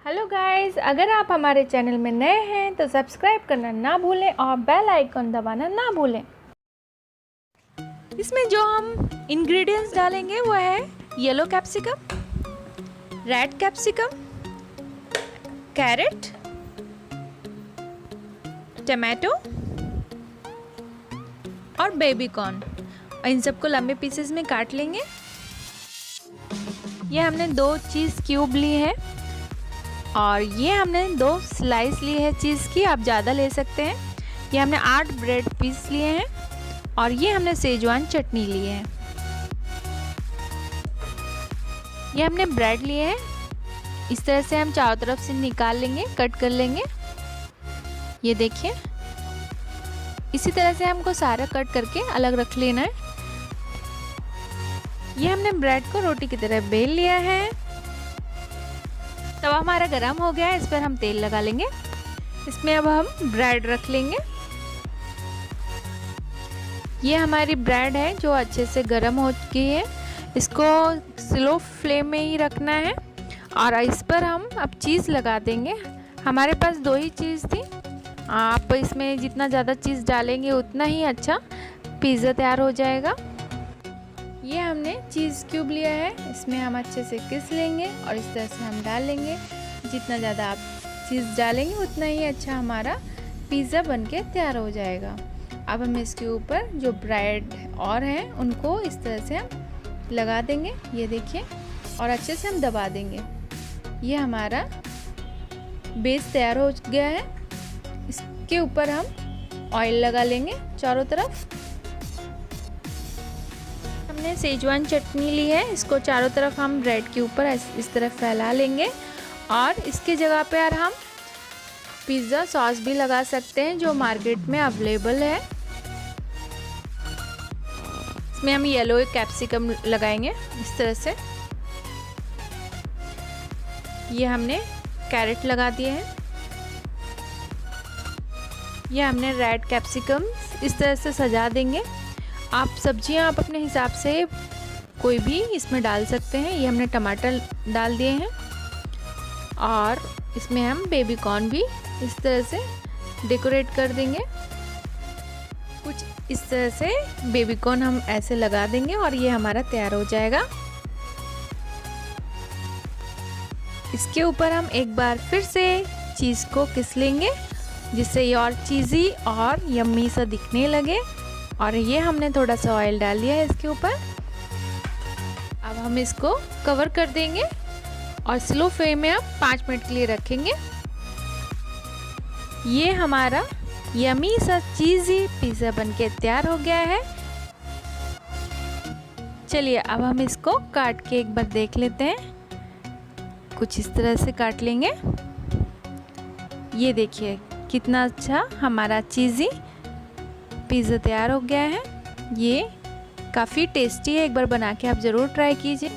Hello guys, अगर आप हमारे चैनल में नए हैं तो सब्सक्राइब करना ना भूलें और बेल आइकन दबाना ना भूलें। इसमें जो हम इंग्रेडिएंट्स डालेंगे वो है yellow capsicum, red capsicum, carrot, tomato और बेबी कॉर्न। इन सबको लंबे पीसेस में काट लेंगे। ये हमने 2 चीज़ क्यूब ली है और ये हमने 2 स्लाइस ली है चीज़ की, आप ज़्यादा ले सकते हैं। ये हमने 8 ब्रेड पीस लिए हैं और ये हमने सेजवान चटनी ली है। ये हमने ब्रेड लिए हैं, इस तरह से हम चारों तरफ से निकाल लेंगे, कट कर लेंगे। ये देखिए, इसी तरह से हमको सारा कट करके अलग रख लेना है। ये हमने ब्रेड को रोटी की तरह बेल लिया है। तवा हमारा गरम हो गया है, इस पर हम तेल लगा लेंगे। इसमें अब हम ब्रेड रख लेंगे। ये हमारी ब्रेड है जो अच्छे से गरम हो गई है। इसको स्लो फ्लेम में ही रखना है और इस पर हम अब चीज़ लगा देंगे। हमारे पास 2 ही चीज़ थी, आप इसमें जितना ज़्यादा चीज़ डालेंगे उतना ही अच्छा पिज़्ज़ा तैयार हो जाएगा। ये हमने चीज़ क्यूब लिया है, इसमें हम अच्छे से किस लेंगे और इस तरह से हम डाल लेंगे। जितना ज़्यादा आप चीज़ डालेंगे उतना ही अच्छा हमारा पिज़्ज़ा बनके तैयार हो जाएगा। अब हम इसके ऊपर जो ब्रेड और हैं उनको इस तरह से हम लगा देंगे। ये देखिए, और अच्छे से हम दबा देंगे। ये हमारा बेस तैयार हो गया है। इसके ऊपर हम ऑयल लगा लेंगे चारों तरफ। हमने सेजवान चटनी ली है, इसको चारों तरफ हम ब्रेड के ऊपर इस तरह फैला लेंगे और इसके जगह पे यार हम पिज़्ज़ा सॉस भी लगा सकते हैं जो मार्केट में अवेलेबल है। इसमें हम येलो कैप्सिकम लगाएंगे इस तरह से। ये हमने कैरेट लगा दिए हैं। ये हमने रेड कैप्सिकम इस तरह से सजा देंगे। आप सब्जियां आप अपने हिसाब से कोई भी इसमें डाल सकते हैं। ये हमने टमाटर डाल दिए हैं और इसमें हम बेबी कॉर्न भी इस तरह से डेकोरेट कर देंगे। कुछ इस तरह से बेबी कॉर्न हम ऐसे लगा देंगे और ये हमारा तैयार हो जाएगा। इसके ऊपर हम एक बार फिर से चीज़ को किस लेंगे जिससे ये और चीज़ी और यम्मी सा दिखने लगे। और ये हमने थोड़ा सा ऑयल डाल दिया है इसके ऊपर। अब हम इसको कवर कर देंगे और स्लो फ्लेम में हम 5 मिनट के लिए रखेंगे। ये हमारा यम्मी सा चीज़ी पिज़्ज़ा बनके तैयार हो गया है। चलिए अब हम इसको काट के एक बार देख लेते हैं। कुछ इस तरह से काट लेंगे। ये देखिए कितना अच्छा हमारा चीज़ी पिज़्ज़ा तैयार हो गया है। ये काफ़ी टेस्टी है, एक बार बना के आप ज़रूर ट्राई कीजिए।